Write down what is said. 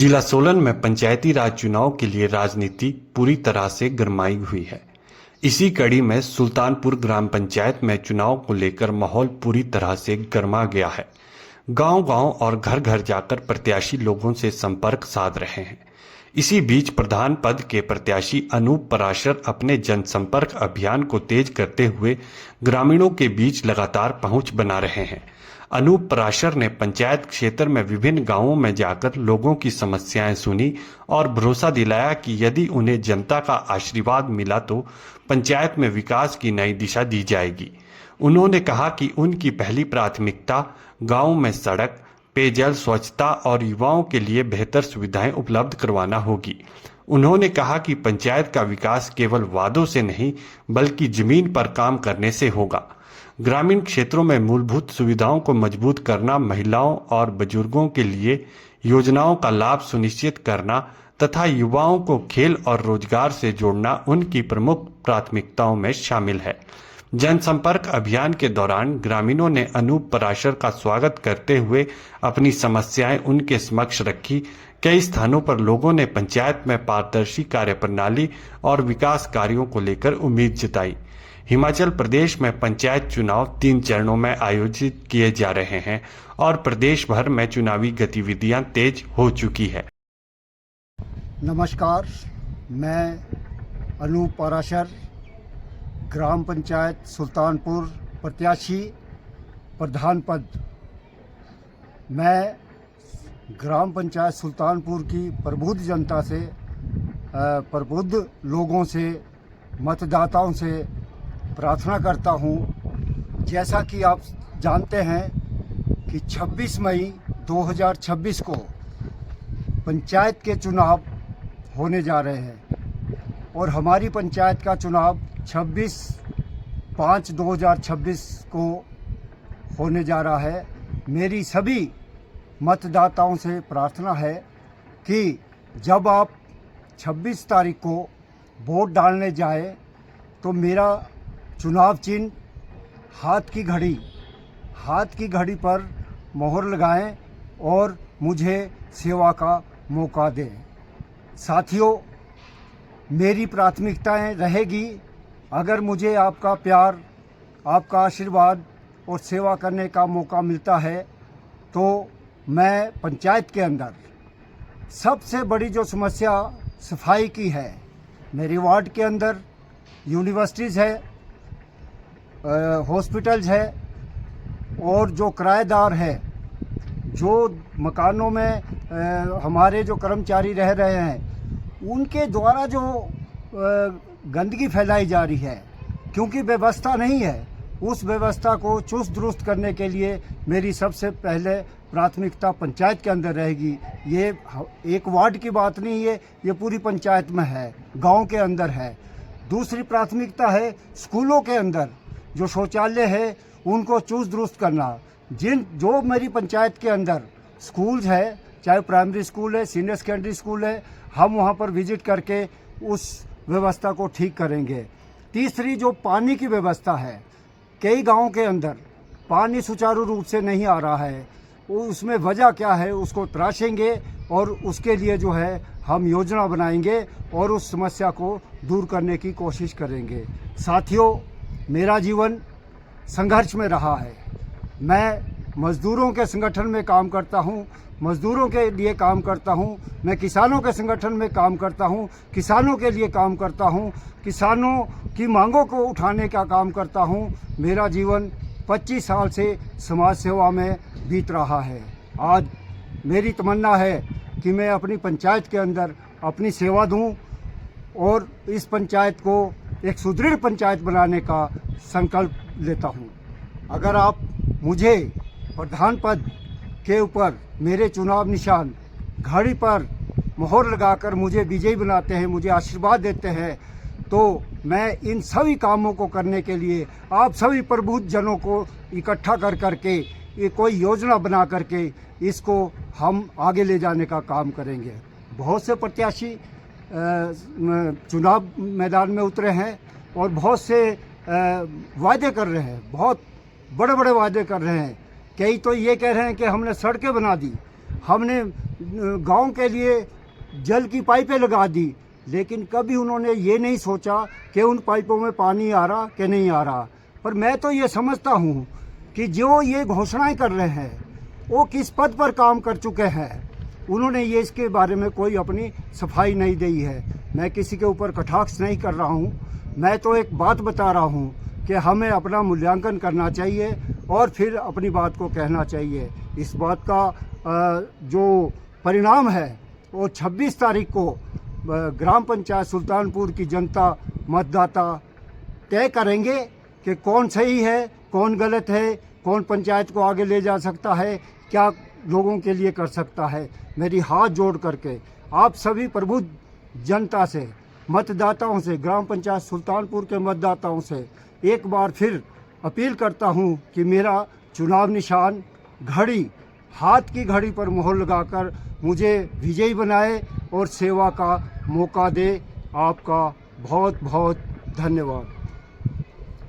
जिला सोलन में पंचायती राज चुनाव के लिए राजनीति पूरी तरह से गरमाई हुई है। इसी कड़ी में सुल्तानपुर ग्राम पंचायत में चुनाव को लेकर माहौल पूरी तरह से गरमा गया है। गांव-गांव और घर-घर जाकर प्रत्याशी लोगों से संपर्क साध रहे हैं। इसी बीच प्रधान पद के प्रत्याशी अनूप पराशर अपने जनसंपर्क अभियान को तेज करते हुए ग्रामीणों के बीच लगातार पहुंच बना रहे हैं। अनूप पराशर ने पंचायत क्षेत्र में विभिन्न गांवों में जाकर लोगों की समस्याएं सुनी और भरोसा दिलाया कि यदि उन्हें जनता का आशीर्वाद मिला तो पंचायत में विकास की नई दिशा दी जाएगी। उन्होंने कहा कि उनकी पहली प्राथमिकता गांव में सड़क, पेयजल, स्वच्छता और युवाओं के लिए बेहतर सुविधाएं उपलब्ध करवाना होगी। उन्होंने कहा कि पंचायत का विकास केवल वादों से नहीं बल्कि जमीन पर काम करने से होगा। ग्रामीण क्षेत्रों में मूलभूत सुविधाओं को मजबूत करना, महिलाओं और बुजुर्गों के लिए योजनाओं का लाभ सुनिश्चित करना तथा युवाओं को खेल और रोजगार से जोड़ना उनकी प्रमुख प्राथमिकताओं में शामिल है। जनसंपर्क अभियान के दौरान ग्रामीणों ने अनूप पराशर का स्वागत करते हुए अपनी समस्याएं उनके समक्ष रखी। कई स्थानों पर लोगों ने पंचायत में पारदर्शी कार्यप्रणाली और विकास कार्यों को लेकर उम्मीद जताई। हिमाचल प्रदेश में पंचायत चुनाव 3 चरणों में आयोजित किए जा रहे हैं और प्रदेश भर में चुनावी गतिविधियां तेज हो चुकी है। नमस्कार, मैं अनूप पराशर, ग्राम पंचायत सुल्तानपुर प्रत्याशी प्रधान पद। मैं ग्राम पंचायत सुल्तानपुर की प्रबुद्ध जनता से, प्रबुद्ध लोगों से, मतदाताओं से प्रार्थना करता हूं। जैसा कि आप जानते हैं कि 26 मई 2026 को पंचायत के चुनाव होने जा रहे हैं और हमारी पंचायत का चुनाव 26/5/2026 को होने जा रहा है। मेरी सभी मतदाताओं से प्रार्थना है कि जब आप 26 तारीख को वोट डालने जाए तो मेरा चुनाव चिन्ह हाथ की घड़ी पर मोहर लगाएं और मुझे सेवा का मौका दें। साथियों, मेरी प्राथमिकताएं रहेगी, अगर मुझे आपका प्यार, आपका आशीर्वाद और सेवा करने का मौका मिलता है तो मैं पंचायत के अंदर सबसे बड़ी जो समस्या सफाई की है, मेरे वार्ड के अंदर यूनिवर्सिटीज़ है, हॉस्पिटल्स है और जो किराएदार है, जो मकानों में हमारे जो कर्मचारी रह रहे हैं, उनके द्वारा जो गंदगी फैलाई जा रही है, क्योंकि व्यवस्था नहीं है, उस व्यवस्था को चुस्त दुरुस्त करने के लिए मेरी सबसे पहले प्राथमिकता पंचायत के अंदर रहेगी। ये एक वार्ड की बात नहीं है, ये पूरी पंचायत में है, गांव के अंदर है। दूसरी प्राथमिकता है स्कूलों के अंदर जो शौचालय है उनको चुस्त दुरुस्त करना। जो मेरी पंचायत के अंदर स्कूल्स है, चाहे प्राइमरी स्कूल है, सीनियर सेकेंडरी स्कूल है, हम वहाँ पर विजिट करके उस व्यवस्था को ठीक करेंगे। तीसरी जो पानी की व्यवस्था है, कई गाँव के अंदर पानी सुचारू रूप से नहीं आ रहा है, उसमें वजह क्या है उसको तराशेंगे और उसके लिए जो है हम योजना बनाएंगे और उस समस्या को दूर करने की कोशिश करेंगे। साथियों, मेरा जीवन संघर्ष में रहा है। मैं मज़दूरों के संगठन में काम करता हूं, मज़दूरों के लिए काम करता हूं, मैं किसानों के संगठन में काम करता हूं, किसानों के लिए काम करता हूं, किसानों की मांगों को उठाने का काम करता हूं। मेरा जीवन 25 साल से समाज सेवा में बीत रहा है। आज मेरी तमन्ना है कि मैं अपनी पंचायत के अंदर अपनी सेवा दूं और इस पंचायत को एक सुदृढ़ पंचायत बनाने का संकल्प लेता हूं। अगर आप मुझे प्रधान पद के ऊपर मेरे चुनाव निशान घड़ी पर मोहर लगाकर मुझे विजयी बनाते हैं, मुझे आशीर्वाद देते हैं, तो मैं इन सभी कामों को करने के लिए आप सभी प्रबुद्ध जनों को इकट्ठा कर करके ये कोई योजना बना करके इसको हम आगे ले जाने का काम करेंगे। बहुत से प्रत्याशी चुनाव मैदान में उतरे हैं और बहुत से वायदे कर रहे हैं, बहुत बड़े बड़े वायदे कर रहे हैं। कई तो ये कह रहे हैं कि हमने सड़कें बना दी, हमने गांव के लिए जल की पाइपें लगा दी, लेकिन कभी उन्होंने ये नहीं सोचा कि उन पाइपों में पानी आ रहा कि नहीं आ रहा। पर मैं तो ये समझता हूँ कि जो ये घोषणाएं कर रहे हैं वो किस पद पर काम कर चुके हैं, उन्होंने ये इसके बारे में कोई अपनी सफाई नहीं दी है। मैं किसी के ऊपर कटाक्ष नहीं कर रहा हूँ, मैं तो एक बात बता रहा हूँ कि हमें अपना मूल्यांकन करना चाहिए और फिर अपनी बात को कहना चाहिए। इस बात का जो परिणाम है वो 26 तारीख को ग्राम पंचायत सुल्तानपुर की जनता मतदाता तय करेंगे कि कौन सही है, कौन गलत है, कौन पंचायत को आगे ले जा सकता है, क्या लोगों के लिए कर सकता है। मेरी हाथ जोड़ करके आप सभी प्रबुद्ध जनता से, मतदाताओं से, ग्राम पंचायत सुल्तानपुर के मतदाताओं से एक बार फिर अपील करता हूं कि मेरा चुनाव निशान घड़ी, हाथ की घड़ी पर मोहर लगाकर मुझे विजयी बनाए और सेवा का मौका दे। आपका बहुत बहुत धन्यवाद।